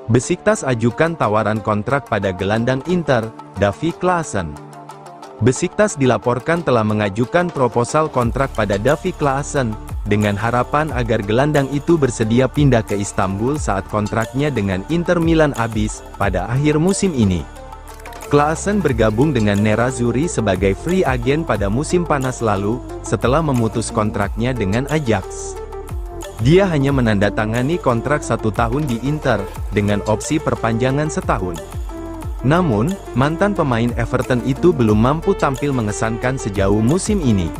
Besiktas ajukan tawaran kontrak pada gelandang Inter, Davy Klaassen. Besiktas dilaporkan telah mengajukan proposal kontrak pada Davy Klaassen, dengan harapan agar gelandang itu bersedia pindah ke Istanbul saat kontraknya dengan Inter Milan habis, pada akhir musim ini. Klaassen bergabung dengan Nerazzurri sebagai free agent pada musim panas lalu, setelah memutus kontraknya dengan Ajax. Dia hanya menandatangani kontrak 1 tahun di Inter, dengan opsi perpanjangan setahun. Namun, mantan pemain Everton itu belum mampu tampil mengesankan sejauh musim ini.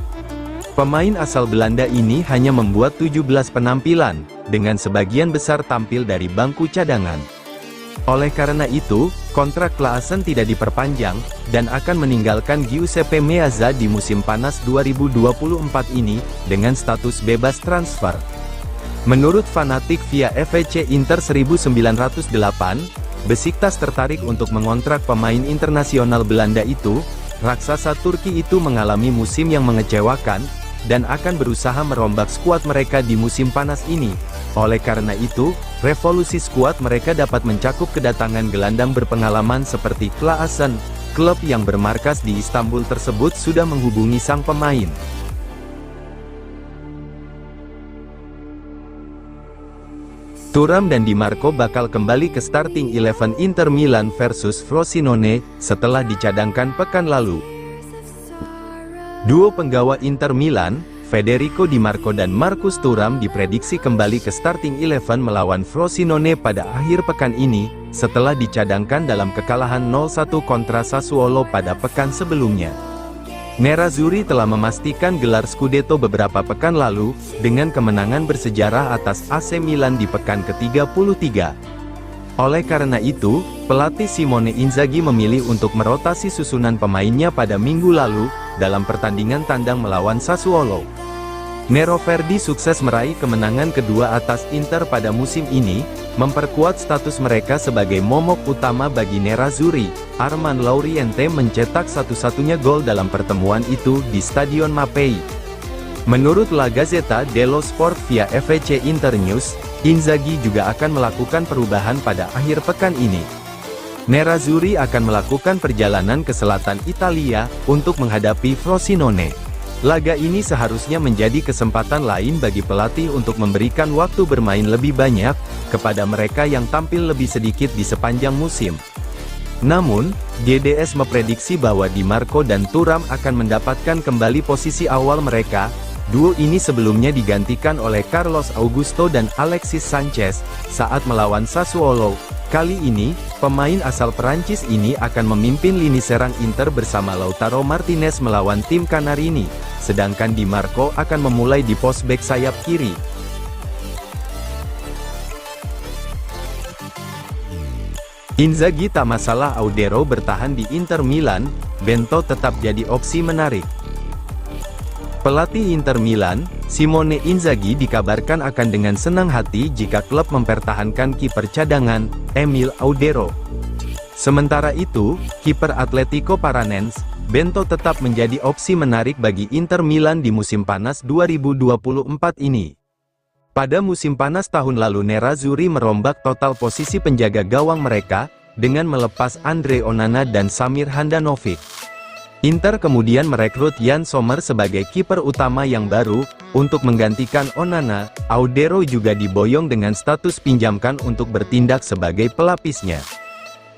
Pemain asal Belanda ini hanya membuat 17 penampilan, dengan sebagian besar tampil dari bangku cadangan. Oleh karena itu, kontrak Klaassen tidak diperpanjang, dan akan meninggalkan Giuseppe Meazza di musim panas 2024 ini, dengan status bebas transfer. Menurut fanatik via FVC Inter 1908, Besiktas tertarik untuk mengontrak pemain internasional Belanda itu. Raksasa Turki itu mengalami musim yang mengecewakan, dan akan berusaha merombak skuad mereka di musim panas ini. Oleh karena itu, revolusi skuad mereka dapat mencakup kedatangan gelandang berpengalaman seperti Klaassen. Klub yang bermarkas di Istanbul tersebut sudah menghubungi sang pemain. Thuram dan Di Marco bakal kembali ke starting 11 Inter Milan versus Frosinone, setelah dicadangkan pekan lalu. Duo penggawa Inter Milan, Federico Di Marco dan Marcus Thuram diprediksi kembali ke starting 11 melawan Frosinone pada akhir pekan ini, setelah dicadangkan dalam kekalahan 0-1 kontra Sassuolo pada pekan sebelumnya. Nerazzurri telah memastikan gelar Scudetto beberapa pekan lalu, dengan kemenangan bersejarah atas AC Milan di pekan ke-33. Oleh karena itu, pelatih Simone Inzaghi memilih untuk merotasi susunan pemainnya pada minggu lalu, dalam pertandingan tandang melawan Sassuolo. Nero Verdi sukses meraih kemenangan kedua atas Inter pada musim ini, memperkuat status mereka sebagai momok utama bagi Nerazzurri. Armand Lauriente mencetak satu-satunya gol dalam pertemuan itu di Stadion Mapei. Menurut La Gazzetta dello Sport via FVC Internews, Inzaghi juga akan melakukan perubahan pada akhir pekan ini. Nerazzurri akan melakukan perjalanan ke selatan Italia, untuk menghadapi Frosinone. Laga ini seharusnya menjadi kesempatan lain bagi pelatih untuk memberikan waktu bermain lebih banyak, kepada mereka yang tampil lebih sedikit di sepanjang musim. Namun, GDS memprediksi bahwa Di Marco dan Thuram akan mendapatkan kembali posisi awal mereka. Duo ini sebelumnya digantikan oleh Carlos Augusto dan Alexis Sanchez, saat melawan Sassuolo. Kali ini, pemain asal Perancis ini akan memimpin lini serang Inter bersama Lautaro Martinez melawan tim Canarini, sedangkan Di Marco akan memulai di pos bek sayap kiri. Inzaghi tak masalah Audero bertahan di Inter Milan, Bento tetap jadi opsi menarik. Pelatih Inter Milan, Simone Inzaghi dikabarkan akan dengan senang hati jika klub mempertahankan kiper cadangan, Emil Audero. Sementara itu, kiper Atletico Paranense, Bento tetap menjadi opsi menarik bagi Inter Milan di musim panas 2024 ini. Pada musim panas tahun lalu Nerazzurri merombak total posisi penjaga gawang mereka, dengan melepas Andre Onana dan Samir Handanovic. Inter kemudian merekrut Jan Sommer sebagai kiper utama yang baru, untuk menggantikan Onana. Audero juga diboyong dengan status pinjamkan untuk bertindak sebagai pelapisnya.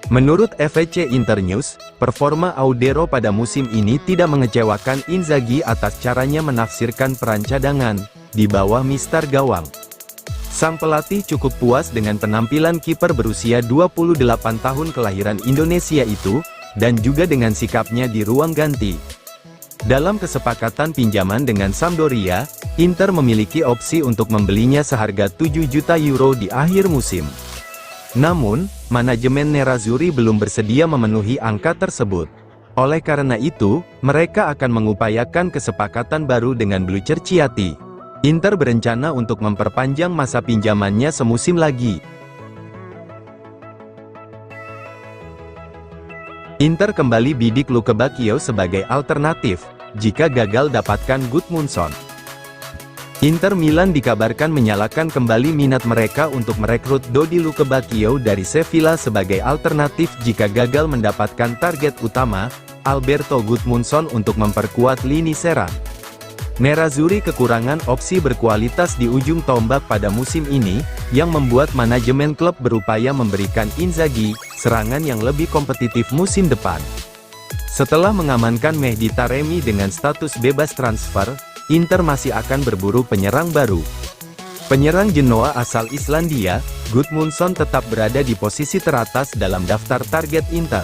Menurut FVC Internews, performa Audero pada musim ini tidak mengecewakan Inzaghi atas caranya menafsirkan peran cadangan, di bawah mistar gawang. Sang pelatih cukup puas dengan penampilan kiper berusia 28 tahun kelahiran Indonesia itu, dan juga dengan sikapnya di ruang ganti. Dalam kesepakatan pinjaman dengan Sampdoria, Inter memiliki opsi untuk membelinya seharga 7 juta euro di akhir musim. Namun, manajemen Nerazzurri belum bersedia memenuhi angka tersebut. Oleh karena itu, mereka akan mengupayakan kesepakatan baru dengan Blue Cerciati. Inter berencana untuk memperpanjang masa pinjamannya semusim lagi. Inter kembali bidik Luke Bacchio sebagai alternatif, jika gagal dapatkan Gudmundsson. Inter Milan dikabarkan menyalakan kembali minat mereka untuk merekrut Dodi Lukebakio dari Sevilla sebagai alternatif jika gagal mendapatkan target utama, Alberto Gudmundsson, untuk memperkuat lini serang. Nerazzurri kekurangan opsi berkualitas di ujung tombak pada musim ini, yang membuat manajemen klub berupaya memberikan Inzaghi serangan yang lebih kompetitif musim depan. Setelah mengamankan Mehdi Taremi dengan status bebas transfer, Inter masih akan berburu penyerang baru. Penyerang Genoa asal Islandia, Gudmundsson tetap berada di posisi teratas dalam daftar target Inter.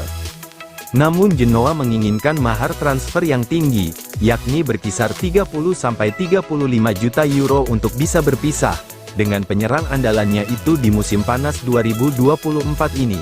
Namun Genoa menginginkan mahar transfer yang tinggi, yakni berkisar 30–35 juta euro untuk bisa berpisah dengan penyerang andalannya itu di musim panas 2024 ini.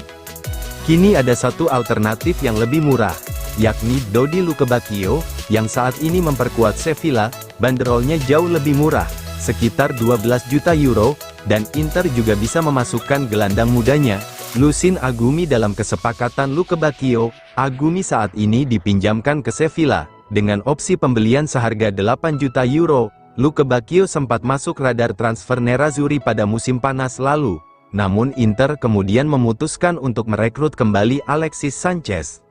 Kini ada satu alternatif yang lebih murah, yakni Dodi Lukebakio, yang saat ini memperkuat Sevilla. Banderolnya jauh lebih murah, sekitar 12 juta euro, dan Inter juga bisa memasukkan gelandang mudanya, Lucien Agumi, dalam kesepakatan Lukebakio. Agumi saat ini dipinjamkan ke Sevilla, dengan opsi pembelian seharga 8 juta euro. Lukebakio sempat masuk radar transfer Nerazzurri pada musim panas lalu, namun Inter kemudian memutuskan untuk merekrut kembali Alexis Sanchez.